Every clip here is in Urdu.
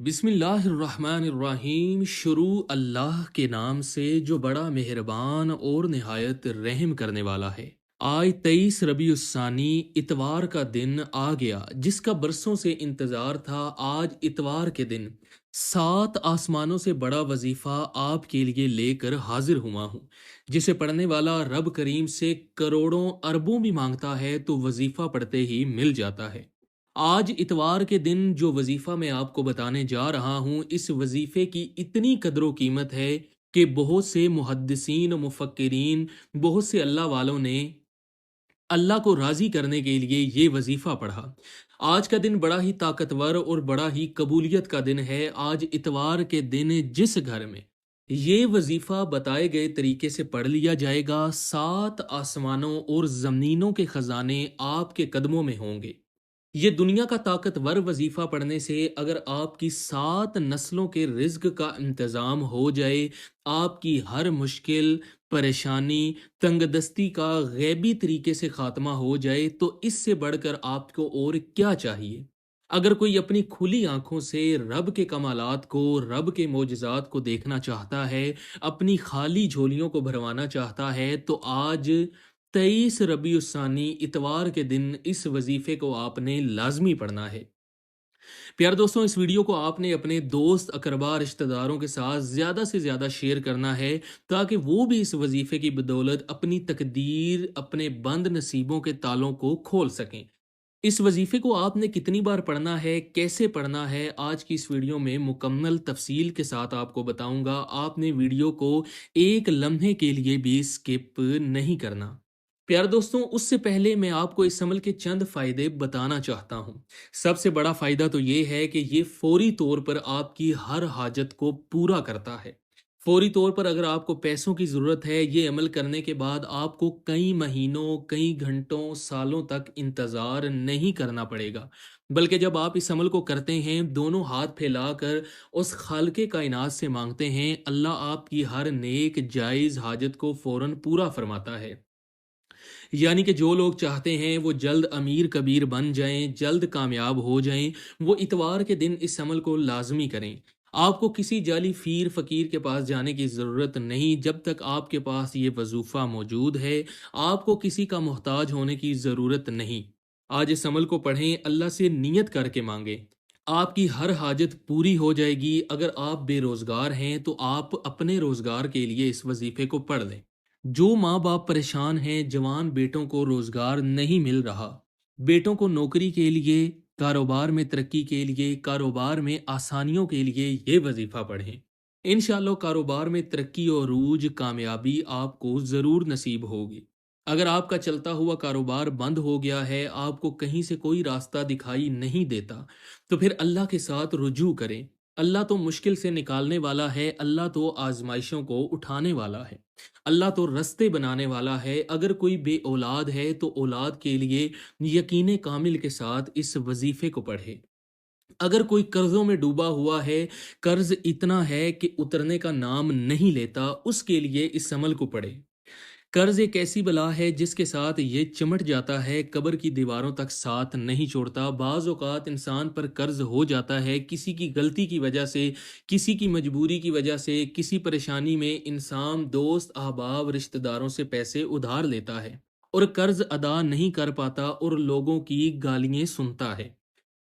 بسم اللہ الرحمن الرحیم۔ شروع اللہ کے نام سے جو بڑا مہربان اور نہایت رحم کرنے والا ہے۔ آج 23 ربیع الثانی اتوار کا دن آ گیا جس کا برسوں سے انتظار تھا۔ آج اتوار کے دن 7 آسمانوں سے بڑا وظیفہ آپ کے لیے لے کر حاضر ہوا ہوں، جسے پڑھنے والا رب کریم سے کروڑوں اربوں بھی مانگتا ہے تو وظیفہ پڑھتے ہی مل جاتا ہے۔ آج اتوار کے دن جو وظیفہ میں آپ کو بتانے جا رہا ہوں، اس وظیفے کی اتنی قدر و قیمت ہے کہ بہت سے محدثین و مفکرین، بہت سے اللہ والوں نے اللہ کو راضی کرنے کے لیے یہ وظیفہ پڑھا۔ آج کا دن بڑا ہی طاقتور اور بڑا ہی قبولیت کا دن ہے۔ آج اتوار کے دن جس گھر میں یہ وظیفہ بتائے گئے طریقے سے پڑھ لیا جائے گا، 7 آسمانوں اور زمینوں کے خزانے آپ کے قدموں میں ہوں گے۔ یہ دنیا کا طاقتور وظیفہ پڑھنے سے اگر آپ کی 7 نسلوں کے رزق کا انتظام ہو جائے، آپ کی ہر مشکل، پریشانی، تنگ دستی کا غیبی طریقے سے خاتمہ ہو جائے تو اس سے بڑھ کر آپ کو اور کیا چاہیے؟ اگر کوئی اپنی کھلی آنکھوں سے رب کے کمالات کو، رب کے معجزات کو دیکھنا چاہتا ہے، اپنی خالی جھولیوں کو بھروانا چاہتا ہے، تو آج 23 ربیع الثانی اتوار کے دن اس وظیفے کو آپ نے لازمی پڑھنا ہے۔ پیارے دوستوں، اس ویڈیو کو آپ نے اپنے دوست، اقربا، رشتہ داروں کے ساتھ زیادہ سے زیادہ شیئر کرنا ہے تاکہ وہ بھی اس وظیفے کی بدولت اپنی تقدیر، اپنے بند نصیبوں کے تالوں کو کھول سکیں۔ اس وظیفے کو آپ نے کتنی بار پڑھنا ہے، کیسے پڑھنا ہے، آج کی اس ویڈیو میں مکمل تفصیل کے ساتھ آپ کو بتاؤں گا۔ آپ نے ویڈیو کو ایک لمحے کے لیے بھی سکپ نہیں کرنا۔ پیارے دوستوں، اس سے پہلے میں آپ کو اس عمل کے چند فائدے بتانا چاہتا ہوں۔ سب سے بڑا فائدہ تو یہ ہے کہ یہ فوری طور پر آپ کی ہر حاجت کو پورا کرتا ہے۔ فوری طور پر اگر آپ کو پیسوں کی ضرورت ہے، یہ عمل کرنے کے بعد آپ کو کئی مہینوں، کئی گھنٹوں، سالوں تک انتظار نہیں کرنا پڑے گا، بلکہ جب آپ اس عمل کو کرتے ہیں، دونوں ہاتھ پھیلا کر اس خالق کائنات سے مانگتے ہیں، اللہ آپ کی ہر نیک جائز حاجت کو فوراً پورا فرماتا ہے۔ یعنی کہ جو لوگ چاہتے ہیں وہ جلد امیر کبیر بن جائیں، جلد کامیاب ہو جائیں، وہ اتوار کے دن اس عمل کو لازمی کریں۔ آپ کو کسی جعلی فقیر کے پاس جانے کی ضرورت نہیں۔ جب تک آپ کے پاس یہ وظیفہ موجود ہے، آپ کو کسی کا محتاج ہونے کی ضرورت نہیں۔ آج اس عمل کو پڑھیں، اللہ سے نیت کر کے مانگیں، آپ کی ہر حاجت پوری ہو جائے گی۔ اگر آپ بے روزگار ہیں تو آپ اپنے روزگار کے لیے اس وظیفے کو پڑھ لیں۔ جو ماں باپ پریشان ہیں، جوان بیٹوں کو روزگار نہیں مل رہا، بیٹوں کو نوکری کے لیے، کاروبار میں ترقی کے لیے، کاروبار میں آسانیوں کے لیے یہ وظیفہ پڑھیں۔ انشاءاللہ کاروبار میں ترقی اور عروج، کامیابی آپ کو ضرور نصیب ہوگی۔ اگر آپ کا چلتا ہوا کاروبار بند ہو گیا ہے، آپ کو کہیں سے کوئی راستہ دکھائی نہیں دیتا، تو پھر اللہ کے ساتھ رجوع کریں۔ اللہ تو مشکل سے نکالنے والا ہے، اللہ تو آزمائشوں کو اٹھانے والا ہے، اللہ تو رستے بنانے والا ہے۔ اگر کوئی بے اولاد ہے تو اولاد کے لیے یقین کامل کے ساتھ اس وظیفے کو پڑھے۔ اگر کوئی قرضوں میں ڈوبا ہوا ہے، قرض اتنا ہے کہ اترنے کا نام نہیں لیتا، اس کے لیے اس عمل کو پڑھے۔ قرض ایک ایسی بلا ہے جس کے ساتھ یہ چمٹ جاتا ہے، قبر کی دیواروں تک ساتھ نہیں چھوڑتا۔ بعض اوقات انسان پر قرض ہو جاتا ہے، کسی کی غلطی کی وجہ سے، کسی کی مجبوری کی وجہ سے، کسی پریشانی میں انسان دوست، احباب، رشتہ داروں سے پیسے ادھار لیتا ہے اور قرض ادا نہیں کر پاتا اور لوگوں کی گالیاں سنتا ہے۔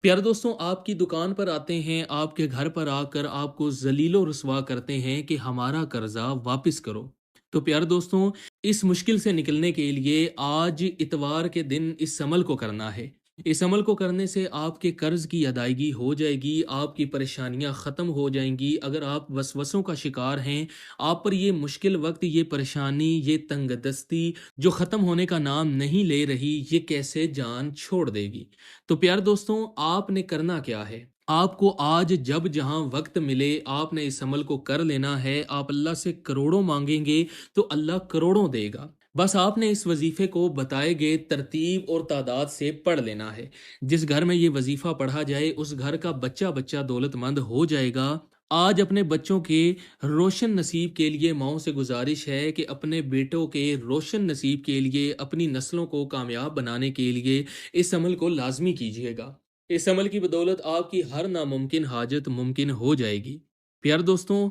پیارے دوستوں، آپ کی دکان پر آتے ہیں، آپ کے گھر پر آ کر آپ کو ذلیل و رسوا کرتے ہیں کہ ہمارا قرضہ واپس کرو۔ تو پیارے دوستوں، اس مشکل سے نکلنے کے لیے آج اتوار کے دن اس عمل کو کرنا ہے۔ اس عمل کو کرنے سے آپ کے قرض کی ادائیگی ہو جائے گی، آپ کی پریشانیاں ختم ہو جائیں گی۔ اگر آپ وسوسوں کا شکار ہیں، آپ پر یہ مشکل وقت، یہ پریشانی، یہ تنگ دستی جو ختم ہونے کا نام نہیں لے رہی، یہ کیسے جان چھوڑ دے گی؟ تو پیارے دوستوں، آپ نے کرنا کیا ہے؟ آپ کو آج جب جہاں وقت ملے آپ نے اس عمل کو کر لینا ہے۔ آپ اللہ سے کروڑوں مانگیں گے تو اللہ کروڑوں دے گا۔ بس آپ نے اس وظیفے کو بتائے گئے ترتیب اور تعداد سے پڑھ لینا ہے۔ جس گھر میں یہ وظیفہ پڑھا جائے اس گھر کا بچہ بچہ دولت مند ہو جائے گا۔ آج اپنے بچوں کے روشن نصیب کے لیے ماؤں سے گزارش ہے کہ اپنے بیٹوں کے روشن نصیب کے لیے، اپنی نسلوں کو کامیاب بنانے کے لیے اس عمل کو لازمی کیجیے گا۔ اس عمل کی بدولت آپ کی ہر ناممکن حاجت ممکن ہو جائے گی۔ پیار دوستوں،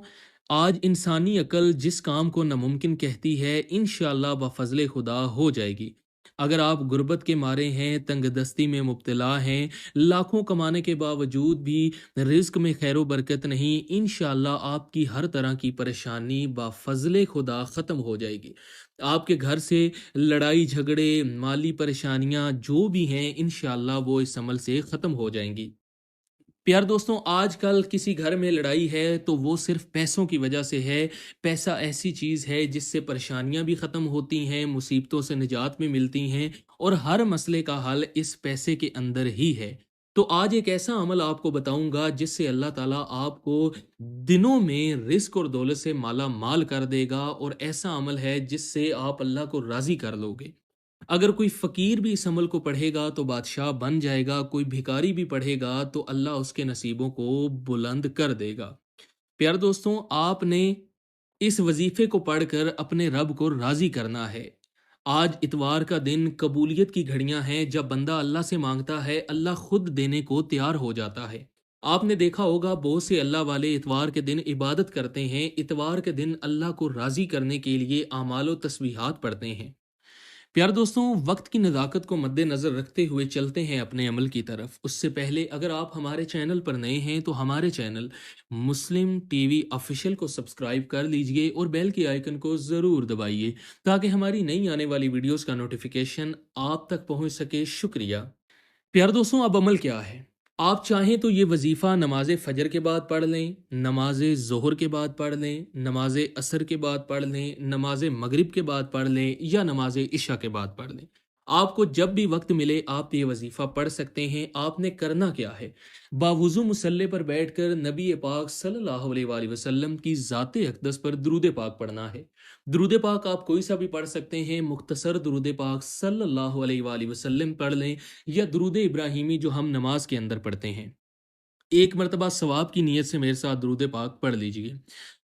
آج انسانی عقل جس کام کو ناممکن کہتی ہے انشاءاللہ بفضل خدا ہو جائے گی۔ اگر آپ غربت کے مارے ہیں، تنگ دستی میں مبتلا ہیں، لاکھوں کمانے کے باوجود بھی رزق میں خیر و برکت نہیں، انشاءاللہ آپ کی ہر طرح کی پریشانی بفضل خدا ختم ہو جائے گی۔ آپ کے گھر سے لڑائی جھگڑے، مالی پریشانیاں جو بھی ہیں انشاءاللہ وہ اس عمل سے ختم ہو جائیں گی۔ پیار دوستوں، آج کل کسی گھر میں لڑائی ہے تو وہ صرف پیسوں کی وجہ سے ہے۔ پیسہ ایسی چیز ہے جس سے پریشانیاں بھی ختم ہوتی ہیں، مصیبتوں سے نجات بھی ملتی ہیں، اور ہر مسئلے کا حل اس پیسے کے اندر ہی ہے۔ تو آج ایک ایسا عمل آپ کو بتاؤں گا جس سے اللہ تعالیٰ آپ کو دنوں میں رزق اور دولت سے مالا مال کر دے گا، اور ایسا عمل ہے جس سے آپ اللہ کو راضی کر لو گے۔ اگر کوئی فقیر بھی اس عمل کو پڑھے گا تو بادشاہ بن جائے گا، کوئی بھکاری بھی پڑھے گا تو اللہ اس کے نصیبوں کو بلند کر دے گا۔ پیار دوستوں، آپ نے اس وظیفے کو پڑھ کر اپنے رب کو راضی کرنا ہے۔ آج اتوار کا دن قبولیت کی گھڑیاں ہیں، جب بندہ اللہ سے مانگتا ہے اللہ خود دینے کو تیار ہو جاتا ہے۔ آپ نے دیکھا ہوگا بہت سے اللہ والے اتوار کے دن عبادت کرتے ہیں، اتوار کے دن اللہ کو راضی کرنے کے لیے اعمال و تسبیحات پڑھتے ہیں۔ پیار دوستوں، وقت کی نزاکت کو مد نظر رکھتے ہوئے چلتے ہیں اپنے عمل کی طرف۔ اس سے پہلے اگر آپ ہمارے چینل پر نئے ہیں تو ہمارے چینل مسلم ٹی وی آفیشیل کو سبسکرائب کر لیجئے اور بیل کی آئیکن کو ضرور دبائیے تاکہ ہماری نئی آنے والی ویڈیوز کا نوٹیفیکیشن آپ تک پہنچ سکے۔ شکریہ۔ پیار دوستوں، اب عمل کیا ہے؟ آپ چاہیں تو یہ وظیفہ نماز فجر کے بعد پڑھ لیں، نماز ظہر کے بعد پڑھ لیں، نماز عصر کے بعد پڑھ لیں، نماز مغرب کے بعد پڑھ لیں، یا نماز عشاء کے بعد پڑھ لیں۔ آپ کو جب بھی وقت ملے آپ یہ وظیفہ پڑھ سکتے ہیں۔ آپ نے کرنا کیا ہے؟ باوضو مصلی پر بیٹھ کر نبی پاک صلی اللہ علیہ وآلہ وسلم کی ذات اقدس پر درود پاک پڑھنا ہے۔ درود پاک آپ کوئی سا بھی پڑھ سکتے ہیں، مختصر درود پاک صلی اللہ علیہ وآلہ وسلم پڑھ لیں، یا درود ابراہیمی جو ہم نماز کے اندر پڑھتے ہیں۔ ایک مرتبہ ثواب کی نیت سے میرے ساتھ درود پاک پڑھ لیجئے۔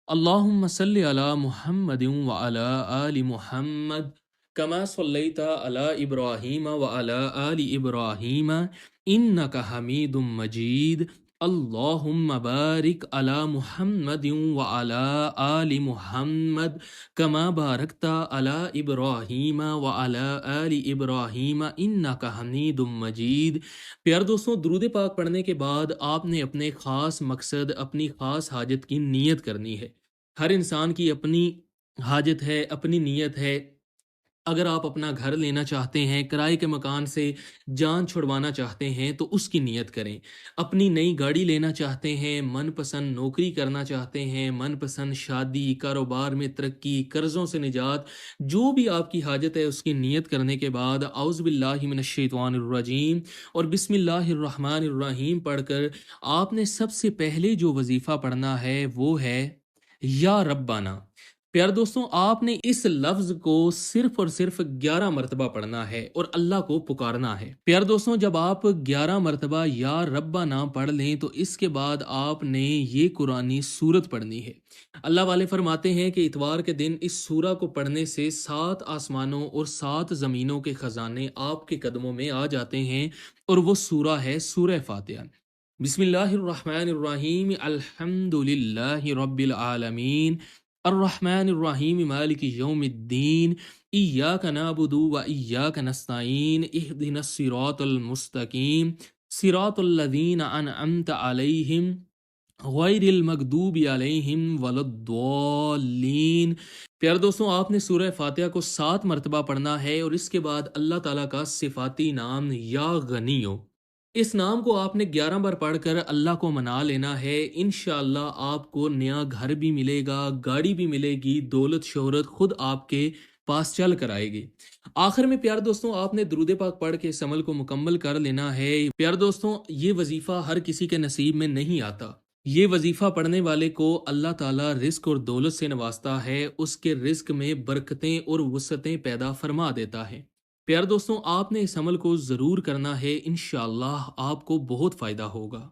اللہم صلی علی محمد وعلی آل محمد کما صلیت علی ابراہیم وعلی آل ابراہیم انک حمید مجید۔ اللہم بارک علی محمد وعلی آل محمد کما بارکت علی ابراہیم وعلی آل ابراہیم انک حمید مجید۔ پیار دوستوں، درود پاک پڑھنے کے بعد آپ نے اپنے خاص مقصد، اپنی خاص حاجت کی نیت کرنی ہے۔ ہر انسان کی اپنی حاجت ہے، اپنی نیت ہے۔ اگر آپ اپنا گھر لینا چاہتے ہیں، کرائے کے مکان سے جان چھڑوانا چاہتے ہیں تو اس کی نیت کریں۔ اپنی نئی گاڑی لینا چاہتے ہیں، من پسند نوکری کرنا چاہتے ہیں، من پسند شادی، کاروبار میں ترقی، قرضوں سے نجات، جو بھی آپ کی حاجت ہے اس کی نیت کرنے کے بعد اعوذ باللہ من الشیطان الرجیم اور بسم اللہ الرحمن الرحیم پڑھ کر آپ نے سب سے پہلے جو وظیفہ پڑھنا ہے وہ ہے یا ربنا۔ پیار دوستوں، آپ نے اس لفظ کو صرف اور صرف 11 مرتبہ پڑھنا ہے اور اللہ کو پکارنا ہے۔ پیار دوستوں، جب آپ 11 مرتبہ یا ربنا پڑھ لیں تو اس کے بعد آپ نے یہ قرآنی سورت پڑھنی ہے۔ اللہ والے فرماتے ہیں کہ اتوار کے دن اس سورہ کو پڑھنے سے 7 آسمانوں اور 7 زمینوں کے خزانے آپ کے قدموں میں آ جاتے ہیں، اور وہ سورہ ہے سورہ فاتحہ۔ بسم اللہ الرحمن الرحیم، الحمد للہ رب العالمین، الرحمن الرحیم، مالک یوم الدین، ایاک نعبد و ایاک نستعین، اہدنا الصراط المستقیم، صراط الذین انعمت علیہم غیر المغضوب علیہم ولا الضالین۔ پیار دوستوں، آپ نے سورہ فاتحہ کو 7 مرتبہ پڑھنا ہے، اور اس کے بعد اللہ تعالیٰ کا صفاتی نام یا غنیو، اس نام کو آپ نے 11 بار پڑھ کر اللہ کو منا لینا ہے۔ انشاءاللہ آپ کو نیا گھر بھی ملے گا، گاڑی بھی ملے گی، دولت شہرت خود آپ کے پاس چل کر آئے گی۔ آخر میں پیار دوستوں، آپ نے درود پاک پڑھ کے اس عمل کو مکمل کر لینا ہے۔ پیار دوستوں، یہ وظیفہ ہر کسی کے نصیب میں نہیں آتا۔ یہ وظیفہ پڑھنے والے کو اللہ تعالیٰ رزق اور دولت سے نوازتا ہے، اس کے رزق میں برکتیں اور وسعتیں پیدا فرما دیتا ہے۔ پیار دوستوں، آپ نے اس عمل کو ضرور کرنا ہے، انشاءاللہ آپ کو بہت فائدہ ہوگا۔